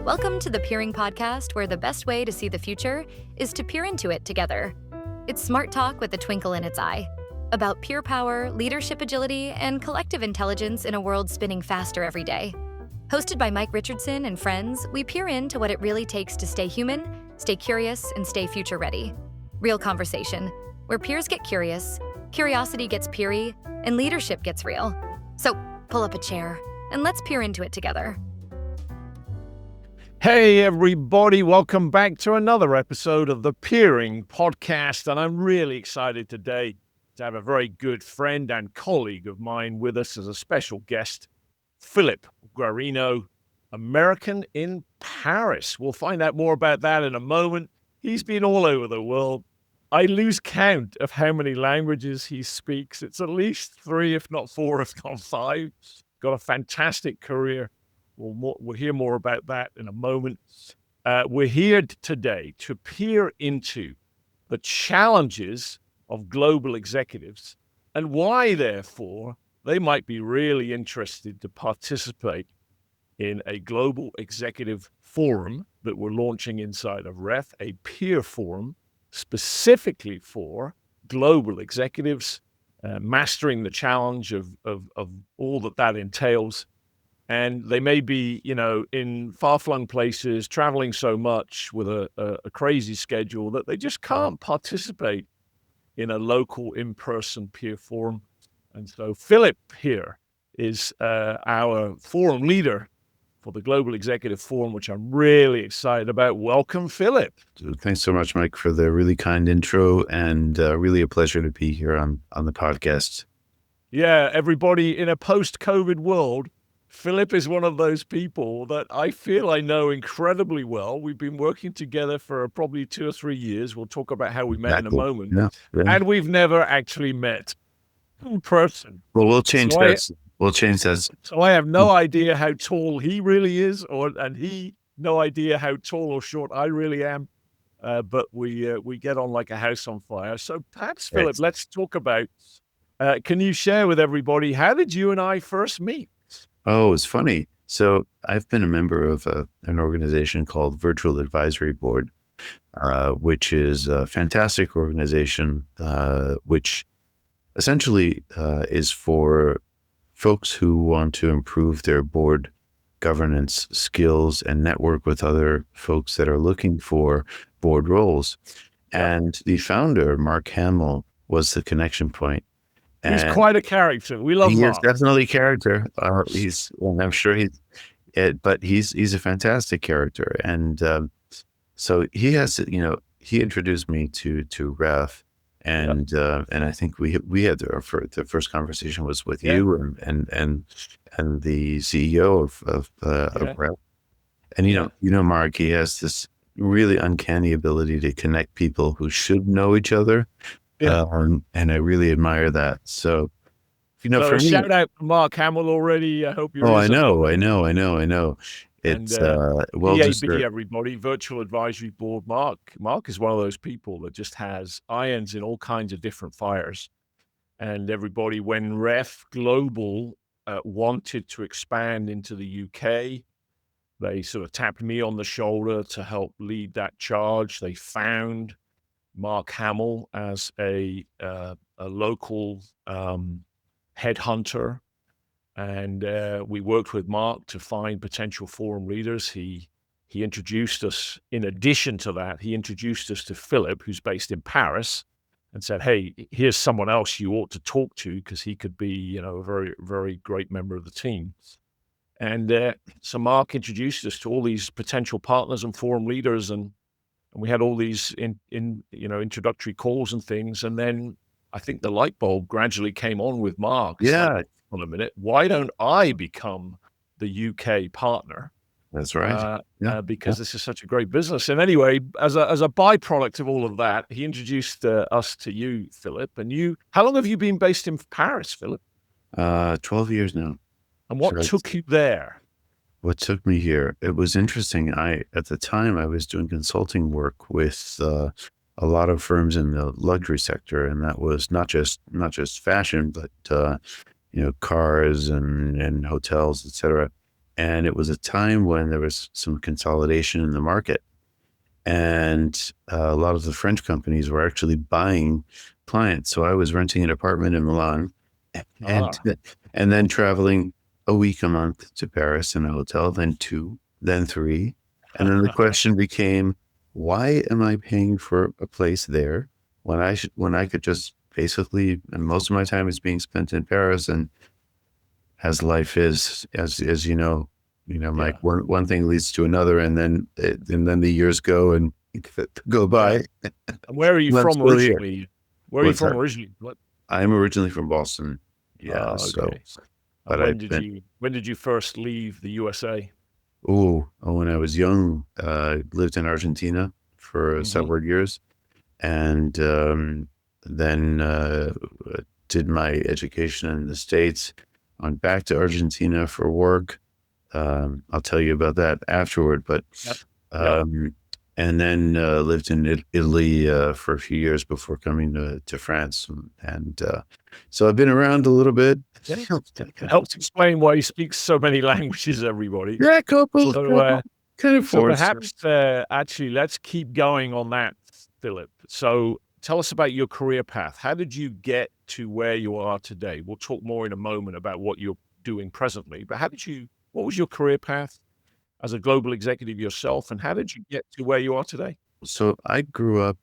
Welcome to the Peering Podcast, where the best way to see the future is to peer into it together. It's smart talk with a twinkle in its eye, about peer power, leadership agility, and collective intelligence in a world spinning faster every day. Hosted by Mike Richardson and friends, we peer into what it really takes to stay human, stay curious, and stay future ready. Real conversation, where peers get curious, curiosity gets peery, and leadership gets real. So pull up a chair and let's peer into it together. Hey everybody, welcome back to another episode of the Peering Podcast, and I'm really excited today to have a very good friend and colleague of mine with us as a special guest, Philip Guarino, American in Paris. We'll find out more about that in a moment. He's been all over the world. I lose count of how many languages he speaks. It's at least 3, if not 4, if not 5. Got a fantastic career. We'll hear more about that in a moment. We're here today to peer into the challenges of global executives and why, therefore, they might be really interested to participate in a global executive forum that we're launching inside of REF, a peer forum specifically for global executives, mastering the challenge of all that entails. And they may be, in far-flung places, traveling so much with a crazy schedule that they just can't participate in a local in-person peer forum. And so Philip here is our forum leader for the Global Executive Forum, which I'm really excited about. Welcome, Philip. Thanks so much, Mike, for the really kind intro, and really a pleasure to be here on the podcast. Yeah, everybody, in a post-COVID world, Philip is one of those people that I feel I know incredibly well. We've been working together for probably 2 or 3 years. We'll talk about how we met in a moment. Yeah. And we've never actually met in person. Well, we'll change that. We'll change that. So I have no idea how tall he really is, and he no idea how tall or short I really am. But we get on like a house on fire. So perhaps, Philip, let's talk about, can you share with everybody, how did you and I first meet? Oh, it's funny. So I've been a member of an organization called Virtual Advisory Board, which is a fantastic organization, which essentially is for folks who want to improve their board governance skills and network with other folks that are looking for board roles. And the founder, Mark Hamill, was the connection point. He's quite a character. We love Mark. He is definitely a character. I'm sure but he's a fantastic character. And so he has, he introduced me to REF, and I think we had the first conversation was with you and the CEO of REF. And Mark, he has this really uncanny ability to connect people who should know each other. Yeah. And I really admire that. So, for me, shout out to Mark Hamill already. I hope you're. Oh, I know. It's VAB, everybody, Virtual Advisory Board. Mark is one of those people that just has irons in all kinds of different fires. And everybody, when REF Global wanted to expand into the UK, they sort of tapped me on the shoulder to help lead that charge. They found Mark Hamill as a local headhunter, and we worked with Mark to find potential forum leaders. He introduced us. In addition to that, he introduced us to Philip, who's based in Paris, and said, "Hey, here's someone else you ought to talk to because he could be, a very, very great member of the team." And so Mark introduced us to all these potential partners and forum leaders, and we had all these introductory calls and things. And then I think the light bulb gradually came on with Mark. Yeah. Like, hold on a minute. Why don't I become the UK partner? That's right. Because this is such a great business. And anyway, as a byproduct of all of that, he introduced us to you, Philip. And how long have you been based in Paris, Philip? 12 years now. And what took you there? What took me here? It was interesting. At the time, I was doing consulting work with a lot of firms in the luxury sector, and that was not just fashion, but cars and hotels, etc. And it was a time when there was some consolidation in the market. And a lot of the French companies were actually buying clients. So I was renting an apartment in Milan and, Ah. and then traveling a week a month to Paris in a hotel, then 2, then 3. And then the question became, why am I paying for a place there when I could just basically, and most of my time is being spent in Paris, and as life is, as Yeah. like one thing leads to another, and then the years go and go Yeah. by. And where are you I'm from still here. originally? Where are you What's from that? originally? What? I'm originally from Boston. Yeah. So, Okay. And but when I've did been, you first leave the USA? when I was young, lived in Argentina for Hmm. several years, and then did my education in the States, went back to Argentina for work. I'll tell you about that afterward, but Yep. Yep. um, and then lived in Italy for a few years before coming to France, and so I've been around a little bit. Yeah. It helps explain why he speaks so many languages, everybody. Yeah, couple, So, couple, kind of so forced. perhaps, actually, let's keep going on that, Philip. So tell us about your career path. How did you get to where you are today? We'll talk more in a moment about what you're doing presently, but what was your career path as a global executive yourself, and how did you get to where you are today? So I grew up,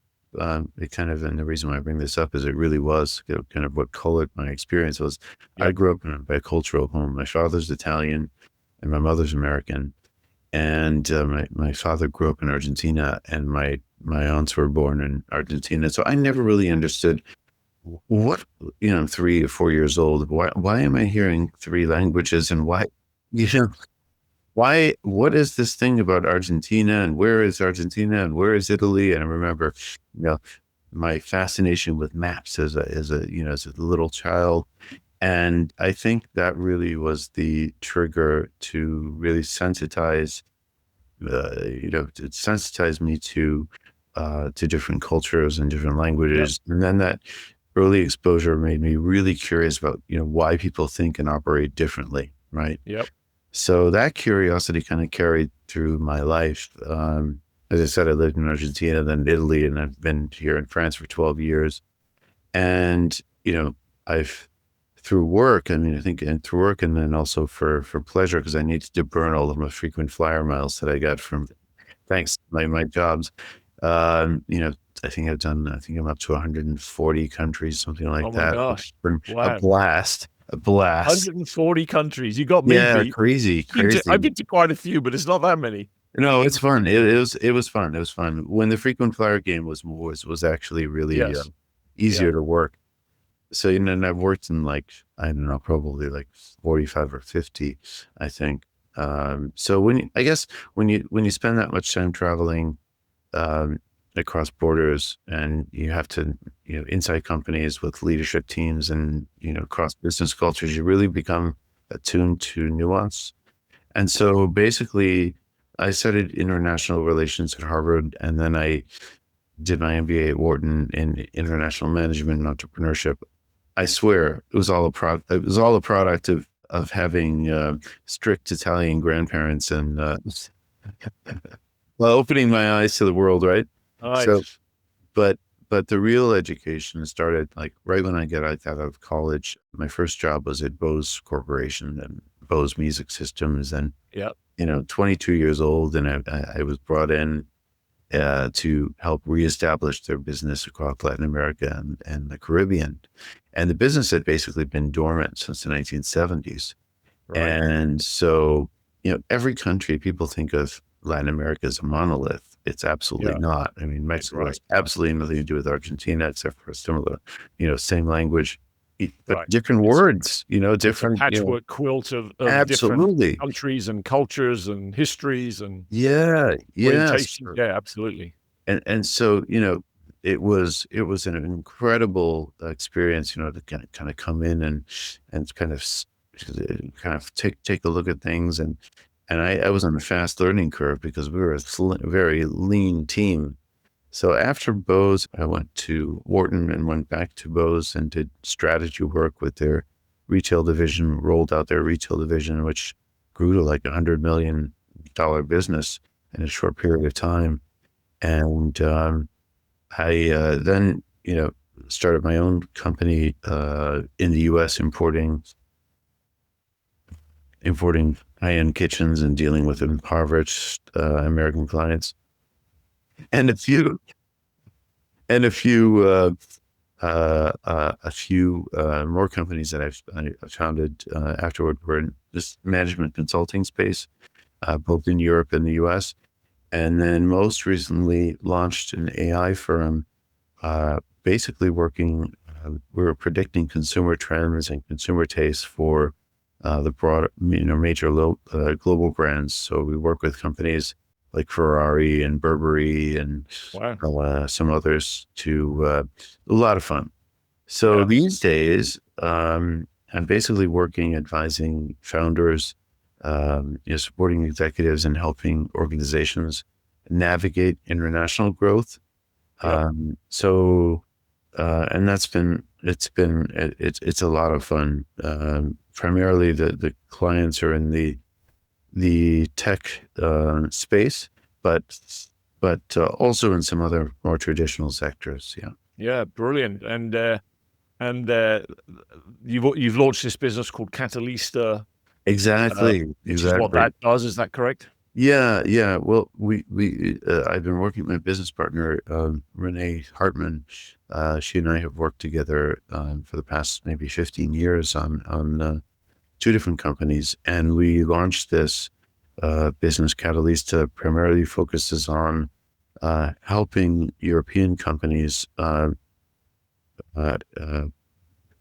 it kind of, and the reason why I bring this up is it really was kind of what colored my experience was. I Yep. grew up in a bicultural home. My father's Italian and my mother's American. And my father grew up in Argentina, and my aunts were born in Argentina. So I never really understood what, 3 or 4 years old, why am I hearing 3 languages, and why, you know, what is this thing about Argentina, and where is Argentina, and where is Italy? And I remember, you know, my fascination with maps as a little child. And I think that really was the trigger to really it sensitized me to different cultures and different Yep. languages. And then that early exposure made me really curious about, why people think and operate differently, right? Yep. So that curiosity kind of carried through my life. As I said, I lived in Argentina, then Italy, and I've been here in France for 12 years. And, I've through work, I mean, I think, and through work, and then also for pleasure, because I needed to burn all of my frequent flyer miles that I got from, thanks to my jobs. Um, you know, I think I'm up to 140 countries, something like Oh my that, which gosh. has been a Wow. blast, a blast. 140 countries. You got me Yeah, beat. crazy, I've crazy. been to quite a few, but it's not that many. No, it's fun. It was fun. It was fun. When the frequent flyer game was actually really Yes. Yeah. easier to work. So, and I've worked in, like, I don't know, probably like 45 or 50, I think. So I guess when you spend that much time traveling, um, across borders, and you have to, inside companies with leadership teams, and, cross business cultures, you really become attuned to nuance. And so basically I studied international relations at Harvard, and then I did my MBA at Wharton in international management and entrepreneurship. I swear it was all a product of having strict Italian grandparents, and well, opening my eyes to the world, right? So, Nice. but the real education started like right when I got out of college. My first job was at Bose Corporation and Bose Music Systems, and Yep. 22 years old, and I was brought in to help reestablish their business across Latin America and the Caribbean. And the business had basically been dormant since the 1970s. Right. And so, every country, people think of Latin America as a monolith. It's absolutely Yeah. not. I mean, Mexico Right. has absolutely nothing to do with Argentina, except for a similar, same language, but Right. different It's words, it's a different, patchwork quilt of different absolutely. countries and cultures and histories and Yeah. Yes. orientations. Yeah, absolutely. And so, it was an incredible experience, to kind of come in and kind of take a look at things. And I was on a fast learning curve because we were a very lean team. So after Bose, I went to Wharton and went back to Bose and did strategy work with their retail division, rolled out their retail division, which grew to like $100 million business in a short period of time. And I then, started my own company in the U.S. importing high-end kitchens and dealing with impoverished American clients, and a few more companies that I founded afterward were in this management consulting space, both in Europe and the U.S. And then most recently launched an AI firm, basically working. We were predicting consumer trends and consumer tastes for the broad, major global brands. So we work with companies like Ferrari and Burberry and some others to a lot of fun. So these days, I'm basically working, advising founders, supporting executives and helping organizations navigate international growth. And it's a lot of fun. Primarily the clients are in the tech space, but also in some other more traditional sectors. Yeah, brilliant. And you've launched this business called Catalista. Exactly. Which is what that does. Is that correct? Yeah. Well, I've been working with my business partner, Renee Hartman. She and I have worked together for the past maybe 15 years on two different companies, and we launched this business. Catalista primarily focuses on helping European companies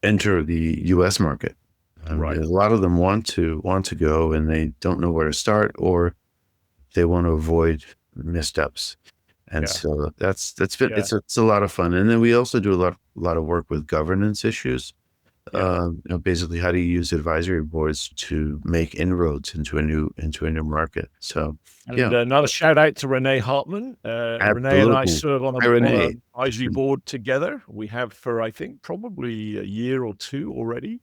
enter the U.S. market. Right. A lot of them want to go, and they don't know where to start, or they want to avoid missteps. And so that's been it's a lot of fun. And then we also do a lot of work with governance issues. Basically how to use advisory boards to make inroads into a new market. So another shout out to Renee Hartman. Renee and I serve on an advisory board together. We have for I think probably a year or two already,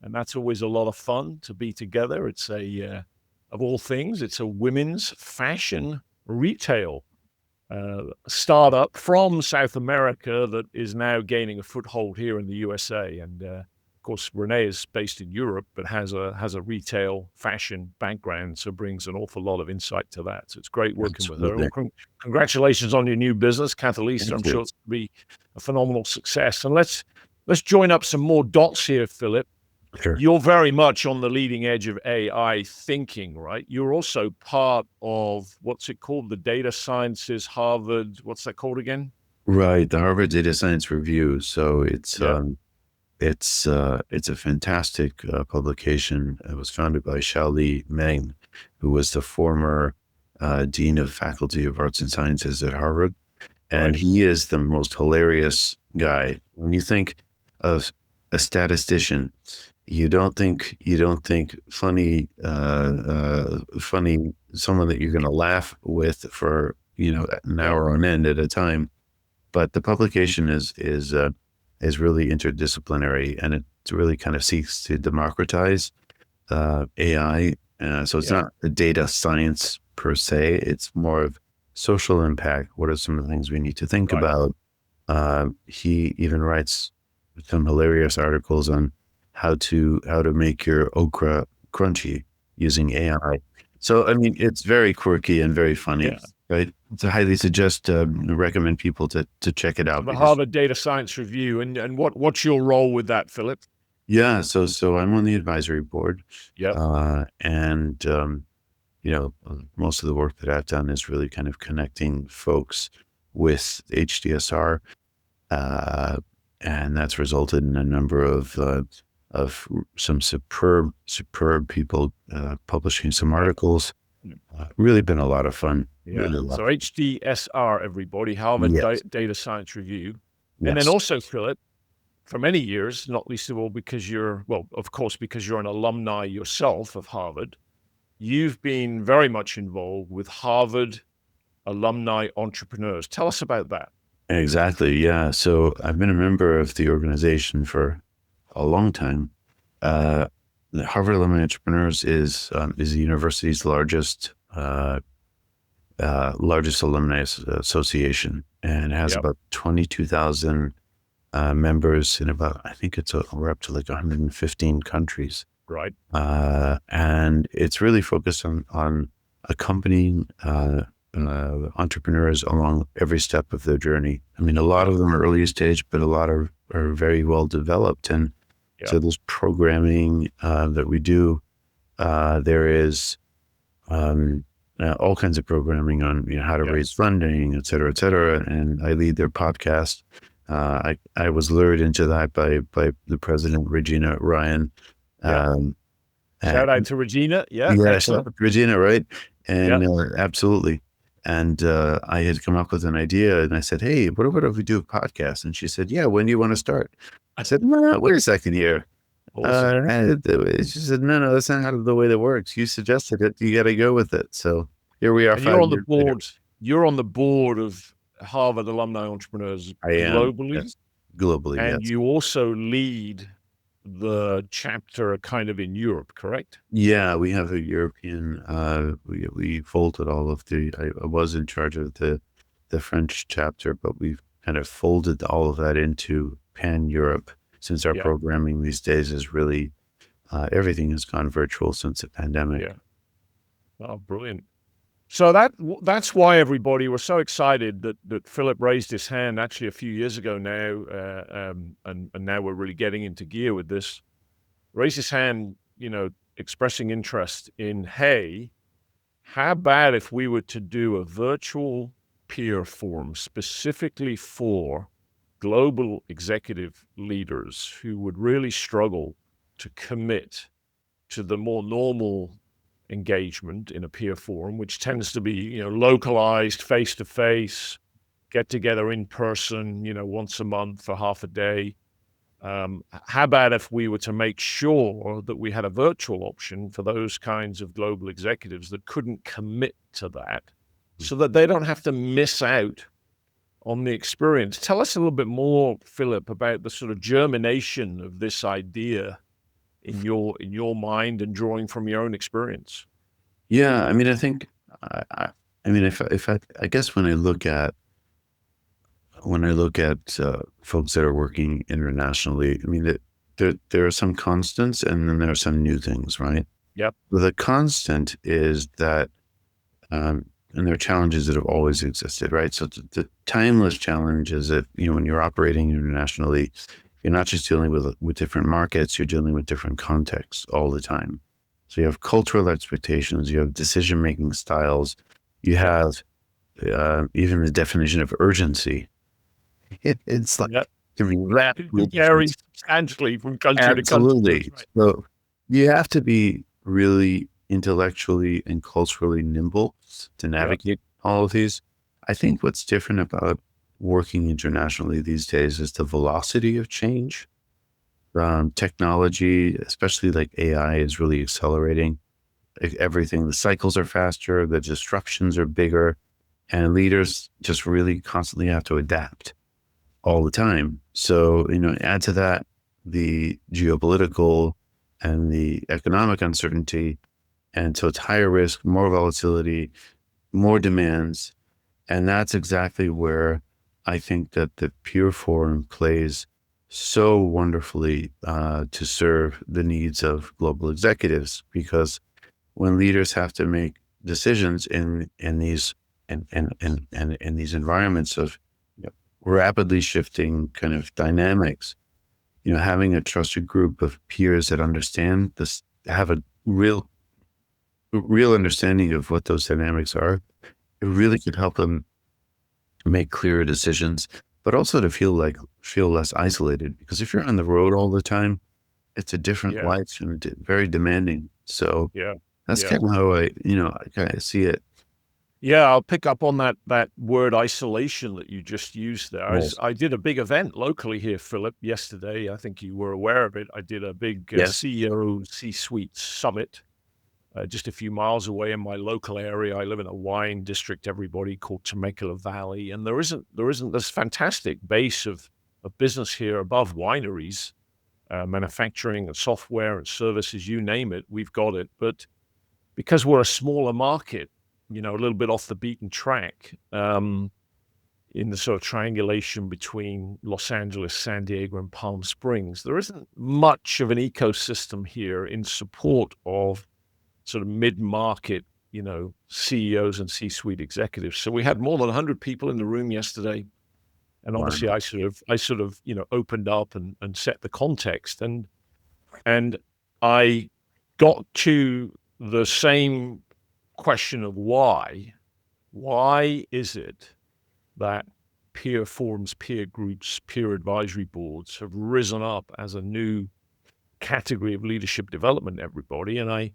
and that's always a lot of fun to be together. It's of all things, it's a women's fashion retail startup from South America that is now gaining a foothold here in the USA. And of course, Renee is based in Europe, but has a retail fashion background, so brings an awful lot of insight to that. So it's great working with her. Well, congratulations on your new business, Catalista. I'm sure it's going to be a phenomenal success. And let's join up some more dots here, Philip. Sure. You're very much on the leading edge of AI thinking, right? You're also part of, what's it called? The Data Sciences Harvard, what's that called again? Right, the Harvard Data Science Review. So it's a fantastic publication. It was founded by Xiaoli Meng, who was the former Dean of Faculty of Arts and Sciences at Harvard. And he is the most hilarious guy. When you think of a statistician, you don't think funny someone that you're going to laugh with for an hour on end at a time. But the publication is really interdisciplinary, and it really kind of seeks to democratize AI. So it's not the data science per se; it's more of social impact. What are some of the things we need to think about? He even writes some hilarious articles on how to make your okra crunchy using AI. So, I mean, it's very quirky and very funny, right? So I highly suggest, recommend people to check it out. The Harvard Data Science Review. And what's your role with that, Philip? Yeah. So I'm on the advisory board. Yeah. And, most of the work that I've done is really kind of connecting folks with HDSR. And that's resulted in a number of some superb people publishing some articles. Really been a lot of fun. Yeah. So HDSR, everybody, Harvard Data Science Review. And then also, Philip, for many years, not least of all because you're an alumni yourself of Harvard, you've been very much involved with Harvard alumni entrepreneurs. Tell us about that. Exactly. Yeah. So I've been a member of the organization for a long time. the Harvard Alumni Entrepreneurs is the university's largest alumni association, and has Yep. about 22,000 members in I think we're up to like 115 countries. Right. And it's really focused on accompanying entrepreneurs along every step of their journey. I mean, a lot Yep. of them are early stage, but a lot are very well developed. And so Yep. there's programming that we do. There is all kinds of programming on how to raise Yes. funding, et cetera, et cetera. And I lead their podcast. I was lured into that by the president, Regina Ryan. Yep. Um, Shout uh, out to Regina. Yeah. yeah, Excellent. Regina, right? Yep. And absolutely. And I had come up with an idea, and I said, "Hey, what about if we do a podcast?" And she said, "Yeah, when do you want to start?" I said, "No, wait a second here." Awesome. She said, "No, that's not how the way that works. You suggested it. You got to go with it." So here we are, And you're 5 years later. you're on the board of Harvard Alumni Entrepreneurs I am, globally, yes, globally, and yes. you also lead the chapter kind of in Europe, correct? Yeah, we have a European. We folded all of I was in charge of the French chapter, but we've kind of folded all of that into Pan Europe, since our Yeah. programming these days is really everything has gone virtual since the pandemic. Yeah. Oh, brilliant. So that's why everybody was so excited that Philip raised his hand actually a few years ago now, and now we're really getting into gear with this. Raised his hand, expressing interest in, hey, how about if we were to do a virtual peer forum specifically for global executive leaders who would really struggle to commit to the more normal engagement in a peer forum, which tends to be, localized, face to face, get together in person, once a month for half a day. How about if we were to make sure that we had a virtual option for those kinds of global executives that couldn't commit to that, so that they don't have to miss out on the experience? Tell us a little bit more, Philip, about the sort of germination of this idea in your mind and drawing from your own experience. Yeah, I mean, I think, I mean, I guess when I look at folks that are working internationally, I mean, there are some constants, and then there are some new things, right? Yep. The constant is that, and there are challenges that have always existed, right? So the timeless challenge is that, when you're operating internationally, you're not just dealing with different markets, you're dealing with different contexts all the time. So you have cultural expectations, you have decision-making styles, you have even the definition of urgency. It's like, Yep. I mean, that It varies substantially from country to country. absolutely. That's right. So you have to be really intellectually and culturally nimble to navigate all of these. I think what's different about working internationally these days is the velocity of change. Technology, especially like AI, is really accelerating everything. The cycles are faster, the disruptions are bigger, and leaders just really constantly have to adapt all the time. So, add to that the geopolitical and the economic uncertainty. And so it's higher risk, more volatility, more demands. And that's exactly where I think that the Pure Forum plays so wonderfully to serve the needs of global executives, because when leaders have to make decisions in these in these environments of rapidly shifting kind of dynamics, having a trusted group of peers that understand this, have a real understanding of what those dynamics are, it really could help them make clearer decisions, but also to feel less isolated. Because if you're on the road all the time, it's a different Yeah. life and very demanding. So Yeah. that's Yeah. kind of how I kind of see it. Yeah, I'll pick up on that word isolation that you just used there. Yes. I did a big event locally here, Philip, yesterday. I think you were aware of it. I did a big Yes. CEO C-suite summit just a few miles away in my local area. I live in a wine district, everybody, called Temecula Valley, and there isn't this fantastic base of business here above wineries manufacturing and software and services, you name it, we've got it. But because we're a smaller market, a little bit off the beaten track, in the sort of triangulation between Los Angeles, San Diego, and Palm Springs, there isn't much of an ecosystem here in support of sort of mid-market, CEOs and C-suite executives. So we had more than 100 people in the room yesterday. And obviously Wow. I sort of, opened up and set the context. And I got to the same question of why. Why is it that peer forums, peer groups, peer advisory boards have risen up as a new category of leadership development, everybody? And I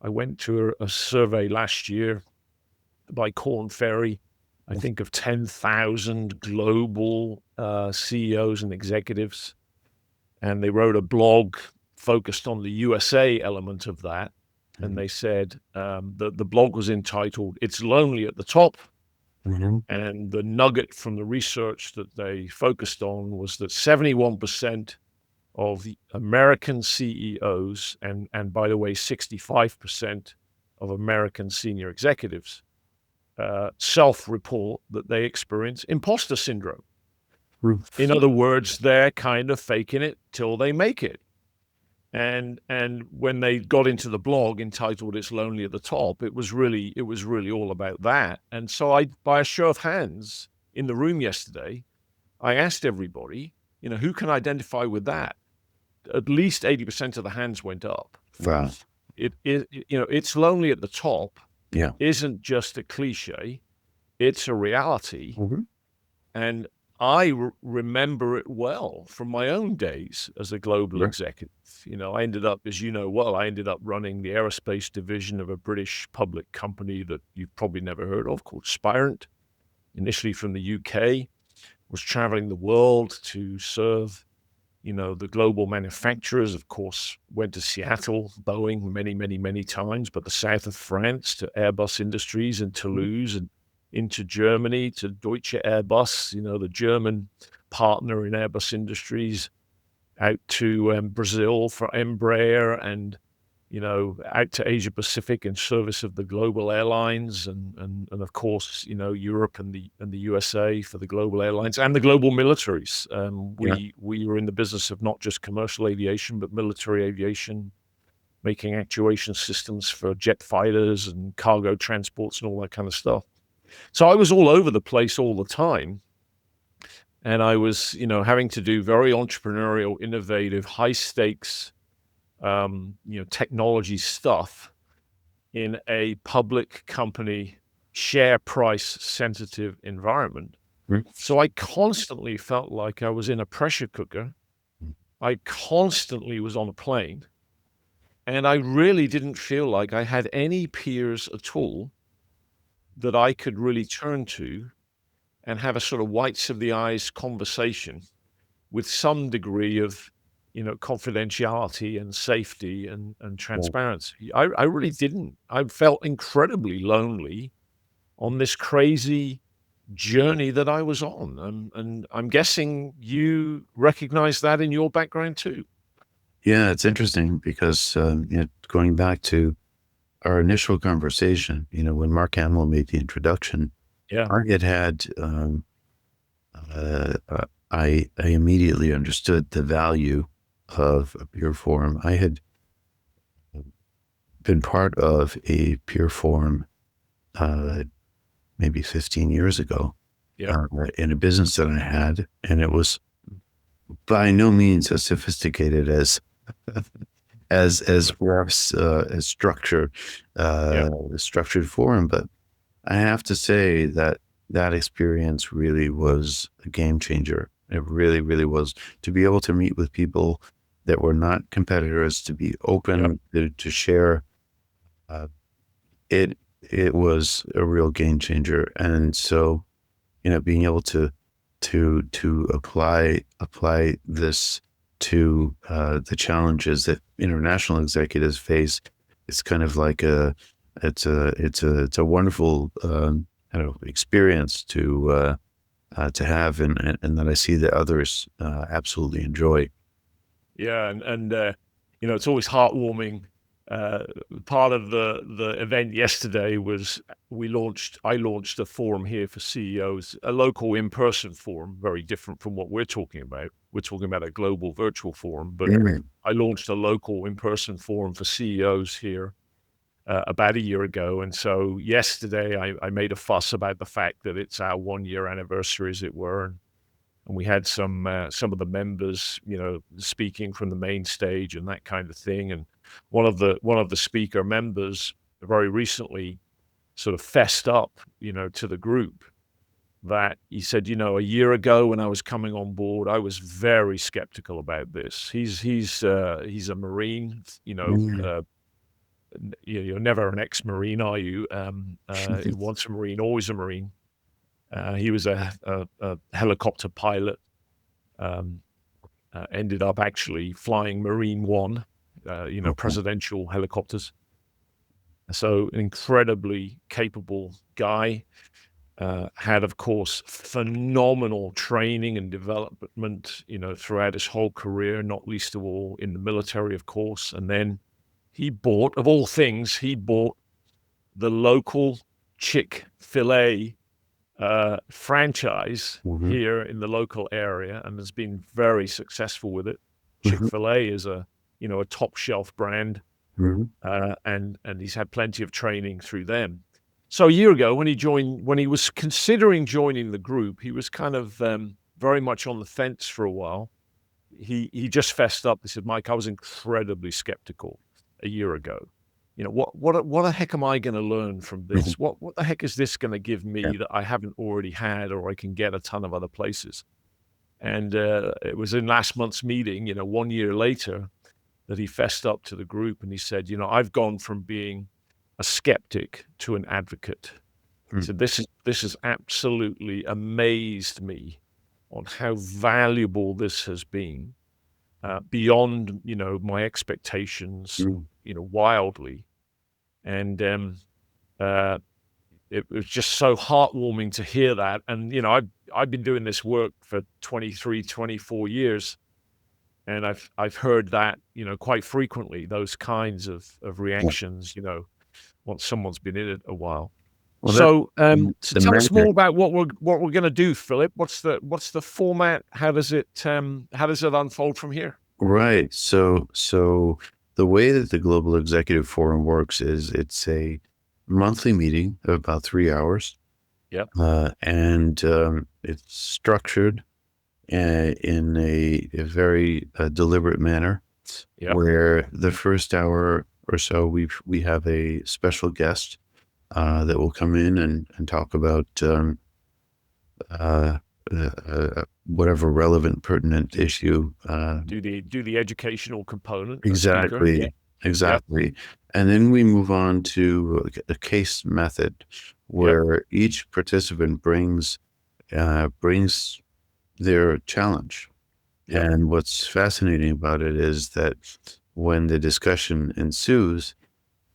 went to a survey last year by Korn Ferry, I think of 10,000 global CEOs and executives. And they wrote a blog focused on the USA element of that. And they said the blog was entitled, "It's Lonely at the Top." And the nugget from the research that they focused on was that 71% of the American CEOs, and by the way, 65% of American senior executives, self-report that they experience imposter syndrome. In other words, they're kind of faking it till they make it. And when they got into the blog entitled "It's Lonely at the Top," it was really all about that. And so by a show of hands in the room yesterday, I asked everybody, who can identify with that? At least 80% of the hands went up. Wow. It's lonely at the top. Yeah. Isn't just a cliche, it's a reality. And I remember it well from my own days as a global executive. I ended up, as you know well, running the aerospace division of a British public company that you've probably never heard of called Spirent, initially from the UK, was traveling the world to serve, the global manufacturers. Of course, went to Seattle, Boeing many, many, many times, but the south of France to Airbus Industries in Toulouse, and into Germany to Deutsche Airbus, the German partner in Airbus Industries, out to Brazil for Embraer, and out to Asia Pacific in service of the global airlines, and of course, Europe and the USA for the global airlines and the global militaries. We were in the business of not just commercial aviation, but military aviation, making actuation systems for jet fighters and cargo transports and all that kind of stuff. So I was all over the place all the time. And I was, having to do very entrepreneurial, innovative, high stakes, technology stuff in a public company, share price sensitive environment. So I constantly felt like I was in a pressure cooker. I constantly was on a plane. And I really didn't feel like I had any peers at all that I could really turn to and have a sort of whites of the eyes conversation with some degree of, confidentiality and safety and transparency. I really didn't. I felt incredibly lonely on this crazy journey that I was on. And I'm guessing you recognize that in your background too. Yeah, it's interesting because going back to our initial conversation, when Mark Hamill made the introduction, Yeah. I immediately understood the value of a peer forum. I had been part of a peer forum maybe 15 years ago in a business that I had, and it was by no means as sophisticated as perhaps as structured forum, but I have to say that experience really was a game changer. It really, really was, to be able to meet with people that were not competitors, to be open, to share. It was a real game changer. And so, being able to apply this to the challenges that international executives face, it's kind of like it's a wonderful experience to have, and that I see that others absolutely enjoy. Yeah, and it's always heartwarming. Uh, Part of the event yesterday was I launched a forum here for CEOs, a local in-person forum, very different from what we're talking about. We're talking about a global virtual forum, but Mhm. I launched a local in-person forum for CEOs here about a year ago. And so yesterday I made a fuss about the fact that it's our 1 year anniversary, as it were. And we had some of the members, speaking from the main stage and that kind of thing. And one of the speaker members very recently sort of fessed up, to the group that he said, a year ago when I was coming on board, I was very skeptical about this. He's a Marine, Mhm. you're never an ex-Marine, are you? Once a Marine, always a Marine. He was a helicopter pilot. Um, Ended up actually flying Marine One, Okay. presidential helicopters. So an incredibly capable guy. Had, of course, phenomenal training and development, throughout his whole career, not least of all in the military, of course. And then he bought, of all things, the local Chick-fil-A franchise Mhm. here in the local area and has been very successful with it. Mhm. Chick-fil-A is a top shelf brand, Mhm. and he's had plenty of training through them. So a year ago, when he was considering joining the group, he was kind of very much on the fence for a while. He just fessed up. He said, "Mike, I was incredibly skeptical a year ago. What the heck am I going to learn from Mhm. this? What the heck is this going to give Yeah. me that I haven't already had, or I can get a ton of other places?" And it was in last month's meeting, 1 year later, that he fessed up to the group and he said, "I've gone from being a skeptic to an advocate." He Mm. said, "This has absolutely amazed me on how valuable this has been, beyond, my expectations, Mm. wildly." And uh, it was just so heartwarming to hear that. And, I've been doing this work for 23, 24 years, and I've heard that, quite frequently, those kinds of Yeah. reactions, once someone's been in it a while. Well, that's So, so the tell us magic. more about what we're gonna do, Philip. What's the format? How does it unfold from here? Right. So the way that the Global Executive Forum works is it's a monthly meeting of about 3 hours, Yep, and it's structured in a very deliberate manner, yep, where the first hour or so we have a special guest that will come in and talk about uh, whatever relevant, pertinent issue. do the educational component, a speaker. Yeah, Exactly, yep, exactly. And then we move on to a case method yep, where each participant brings their challenge. yep, And what's fascinating about it is that when the discussion ensues,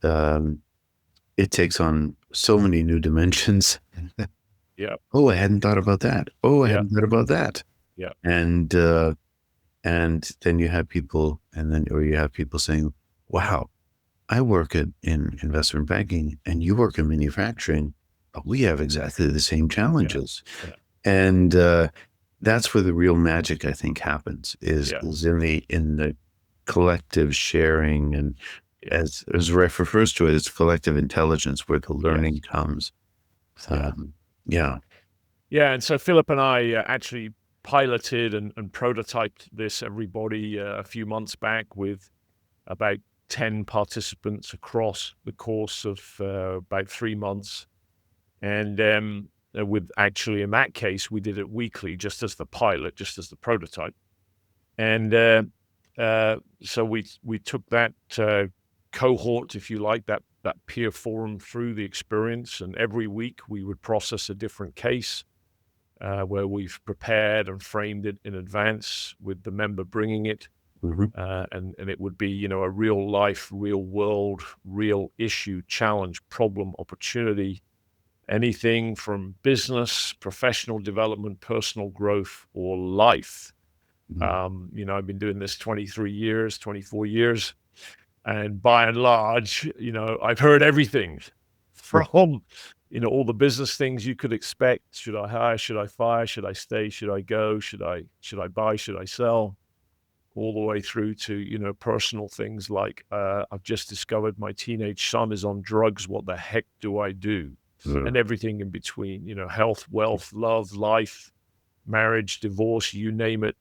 um, it takes on so many new dimensions. yep, Oh, I hadn't thought about that. Oh, I yep, hadn't thought about that. yep, And then you have people saying, "Wow, I work in investment banking and you work in manufacturing, but we have exactly the same yeah, challenges." yeah, And that's where the real magic, I think, happens is yeah, is in the collective sharing, and yeah, as Ref refers to it, it's collective intelligence where the yes, learning comes. yeah. Yeah. Yeah, and so Philip and I actually piloted and prototyped this, everybody, a few months back with about 10 participants across the course of about 3 months. And with actually, in that case, we did it weekly, just as the pilot, just as the prototype. And so we took that cohort, if you like, that peer forum through the experience. And every week we would process a different case where we've prepared and framed it in advance with the member bringing it. Mhm. And it would be, a real life, real world, real issue, challenge, problem, opportunity, anything from business, professional development, personal growth, or life. I've been doing this 23 years, 24 years. And by and large, I've heard everything Right. from, all the business things you could expect. Should I hire? Should I fire? Should I stay? Should I go? Should I buy? Should I sell? All the way through to, personal things like, I've just discovered my teenage son is on drugs. What the heck do I do? Uh, And everything in between, health, wealth, love, life, marriage, divorce, you name it.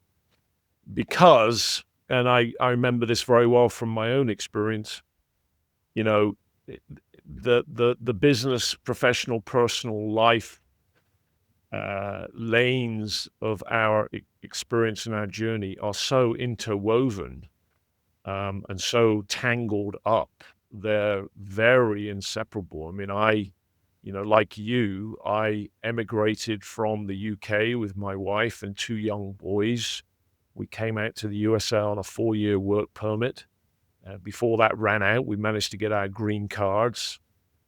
Because, and I remember this very well from my own experience, you know, it- the business, professional, personal life lanes of our experience and our journey are so interwoven and so tangled up. They're very inseparable. I mean, like you, I emigrated from the UK with my wife and two young boys. We came out to the USA on a 4-year work permit. Before that ran out, we managed to get our green cards.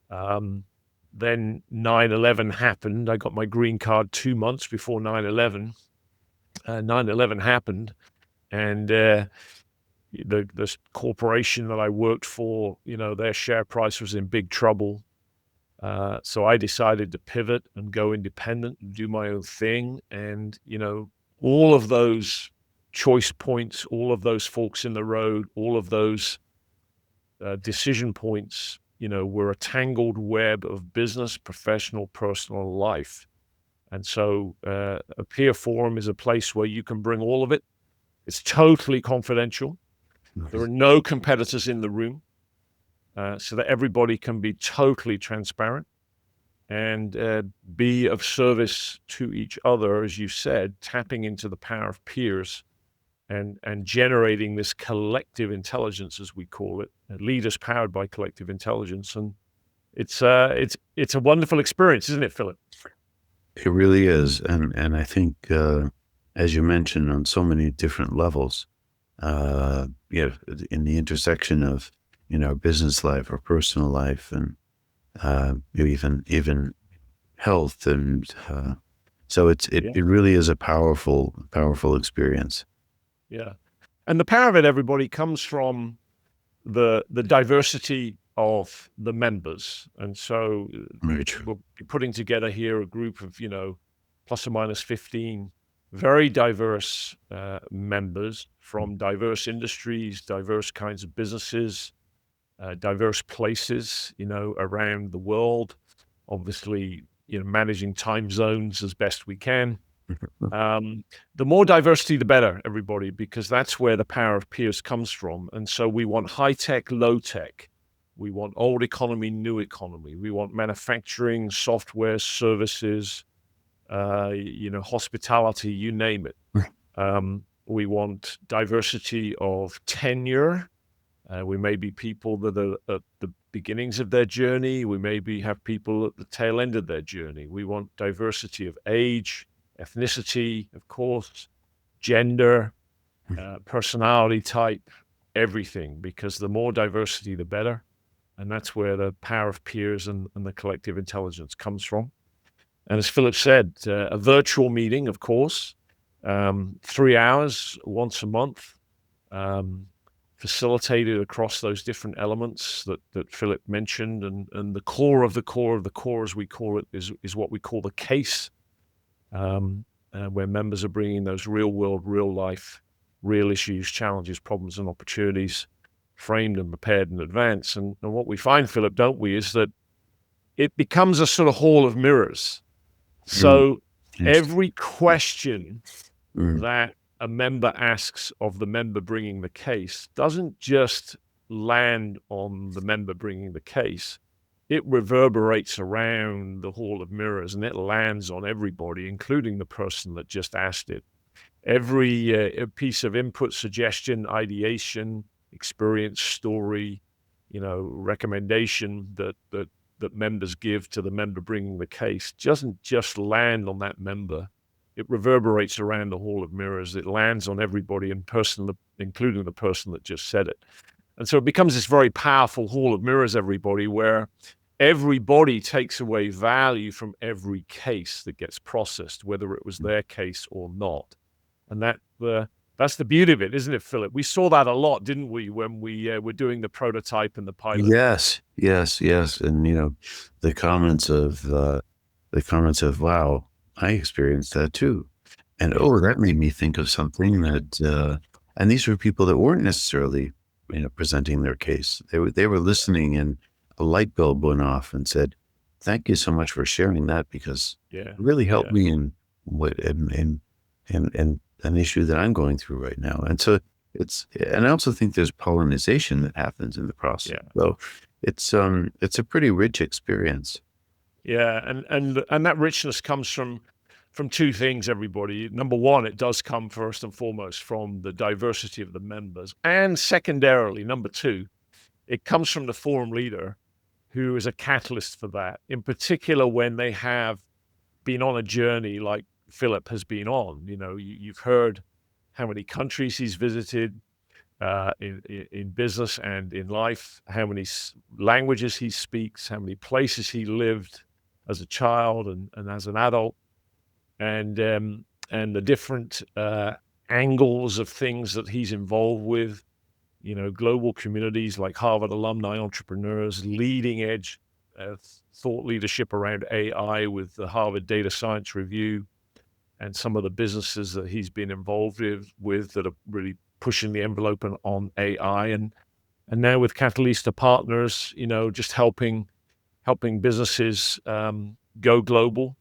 Then 9/11 happened. I got my green card 2 months before 9/11. 9/11 happened, and the corporation that I worked for, their share price was in big trouble. So I decided to pivot and go independent and do my own thing. And, all of those choice points, all of those forks in the road, all of those decision points, were a tangled web of business, professional, personal life. And so a peer forum is a place where you can bring all of it. It's totally confidential. There are no competitors in the room, so that everybody can be totally transparent and be of service to each other, as you said, tapping into the power of peers and generating this collective intelligence, as we call it, leaders powered by collective intelligence. And it's a wonderful experience, isn't it, Philip? It really is, and I think, as you mentioned, on so many different levels, in the intersection of business life or personal life, and even health, and so it really is a powerful experience. Yeah. And the power of it, everybody, comes from the diversity of the members. And so Very true. we'll be putting together here a group of, plus or minus 15 very diverse members from diverse industries, diverse kinds of businesses, diverse places, around the world. Obviously, managing time zones as best we can. The more diversity, the better, everybody, because that's where the power of peers comes from. And so we want high tech, low tech. We want old economy, new economy. We want manufacturing, software, services, hospitality, you name it. We want diversity of tenure. We may be people that are at the beginnings of their journey. We maybe have people at the tail end of their journey. We want diversity of age, ethnicity, of course, gender, personality type, everything, because the more diversity, the better. And that's where the power of peers and the collective intelligence comes from. And as Philip said, a virtual meeting, of course, 3 hours once a month, facilitated across those different elements that Philip mentioned. And the core of the core of the core, as we call it, is what we call the case, where members are bringing those real world, real life, real issues, challenges, problems, and opportunities framed and prepared in advance. And what we find, Philip, don't we, is that it becomes a sort of hall of mirrors. So every question that a member asks of the member bringing the case doesn't just land on the member bringing the case. It reverberates around the hall of mirrors, and it lands on everybody, including the person that just asked it. Every piece of input, suggestion, ideation, experience, story, recommendation that members give to the member bringing the case doesn't just land on that member. It reverberates around the hall of mirrors. It lands on everybody, including the person that just said it. And so it becomes this very powerful hall of mirrors, everybody, where everybody takes away value from every case that gets processed, whether it was their case or not. And that the That's the beauty of it, isn't it, Philip? We saw that a lot, didn't we, when we were doing the prototype and the pilot? Yes, yes, yes. And the comments of, wow, I experienced that too. And that made me think of something and these were people that weren't necessarily, presenting their case. They were listening, and a light bulb went off and said, "Thank you so much for sharing that, because Yeah, it really helped yeah, me in what in an issue that I'm going through right now." And so and I also think there's pollination that happens in the process. yeah. So it's a pretty rich experience. Yeah, and that richness comes from two things, everybody. Number one, it does come first and foremost from the diversity of the members. And secondarily, number two, it comes from the forum leader, who is a catalyst for that, in particular when they have been on a journey like Philip has been on. You've heard how many countries he's visited, in business and in life, how many languages he speaks, how many places he lived as a child and as an adult, and the different angles of things that he's involved with. Global communities like Harvard alumni entrepreneurs, leading edge thought leadership around AI with the Harvard Data Science Review, and some of the businesses that he's been involved with that are really pushing the envelope on AI, and now with Catalysta Partners, just helping businesses go global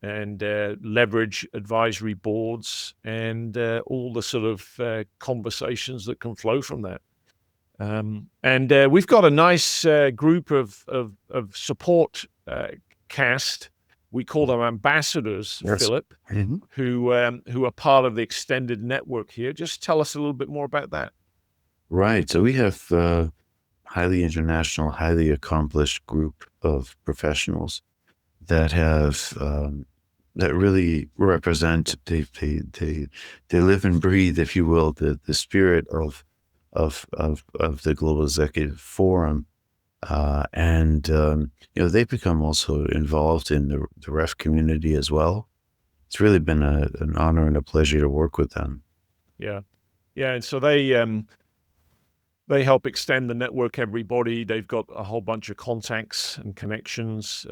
and leverage advisory boards and all the sort of conversations that can flow from that. And we've got a nice group of support cast. We call them ambassadors, Yes. Philip, Mhm. who are part of the extended network here. Just tell us a little bit more about that. Right. So we have highly international, highly accomplished group of professionals that have that really represent, they live and breathe, if you will, the spirit of the Global Executive Forum. And they've become also involved in the ref community as well. It's really been an honor and a pleasure to work with them. Yeah, yeah, and so they help extend the network, everybody. They've got a whole bunch of contacts and connections.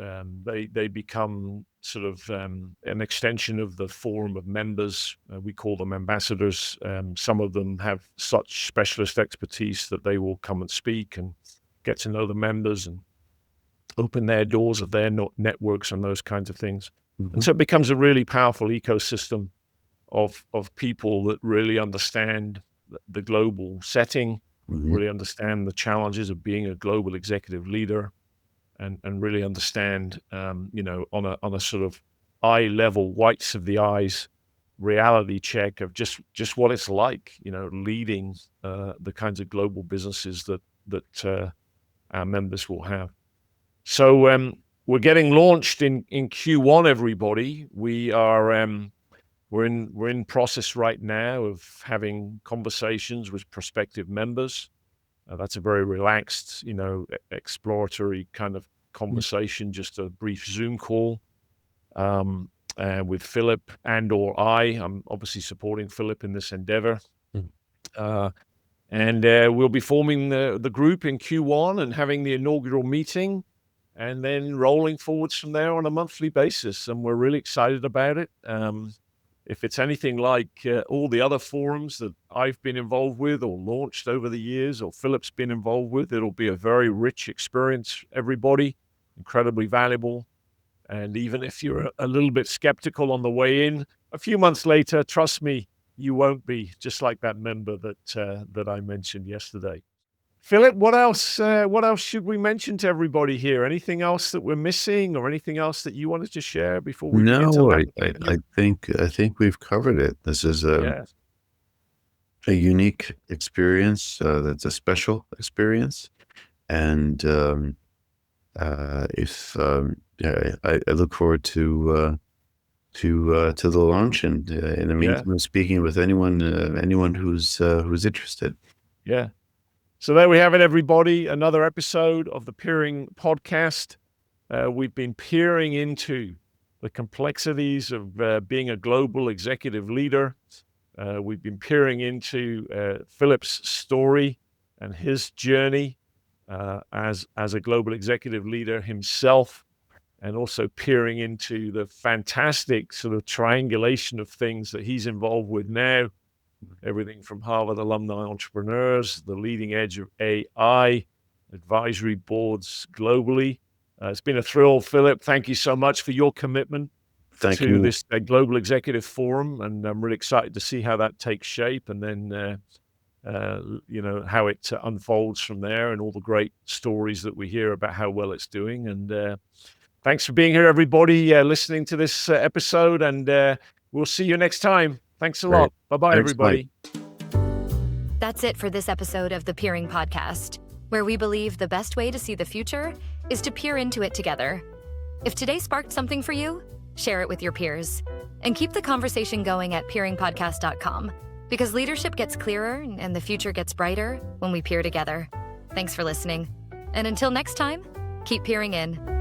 They become sort of an extension of the forum of members. We call them ambassadors. Some of them have such specialist expertise that they will come and speak and get to know the members and open their doors of their networks and those kinds of things. And so it becomes a really powerful ecosystem of people that really understand the global setting, Mhm. really understand the challenges of being a global executive leader, and really understand, on a sort of eye level, whites of the eyes reality check of just what it's like, leading the kinds of global businesses that our members will have. So we're getting launched in Q1, everybody. We're in process right now of having conversations with prospective members. That's a very relaxed, exploratory kind of conversation, just a brief Zoom call with Philip and/or I. I'm obviously supporting Philip in this endeavor. Mhm. And we'll be forming the group in Q1 and having the inaugural meeting, and then rolling forwards from there on a monthly basis. And we're really excited about it. If it's anything like all the other forums that I've been involved with or launched over the years, or Philip's been involved with, it'll be a very rich experience, everybody, incredibly valuable. And even if you're a little bit skeptical on the way in, a few months later, trust me, you won't be, just like that member that I mentioned yesterday. Philip, what else? What else should we mention to everybody here? Anything else that we're missing, or anything else that you wanted to share before we begin to No, wrap I, up? I think we've covered it. This is Yeah, a unique experience. That's a special experience, and if yeah, I look forward to the launch, and in the yeah, meantime, speaking with anyone who's interested. yeah. So there we have it, everybody. Another episode of the Peering Podcast. We've been peering into the complexities of being a global executive leader, We've been peering into Philip's story and his journey as a global executive leader himself, and also peering into the fantastic sort of triangulation of things that he's involved with now. Everything from Harvard alumni entrepreneurs, the leading edge of AI, advisory boards globally. It's been a thrill, Philip. Thank you so much for your commitment to this Global Executive Forum, and I'm really excited to see how that takes shape, and then how it unfolds from there, and all the great stories that we hear about how well it's doing. And thanks for being here, everybody, listening to this episode, and we'll see you next time. Thanks a lot. Bye-bye, everybody. That's it for this episode of the Peering Podcast, where we believe the best way to see the future is to peer into it together. If today sparked something for you, share it with your peers. And keep the conversation going at peeringpodcast.com, because leadership gets clearer and the future gets brighter when we peer together. Thanks for listening. And until next time, keep peering in.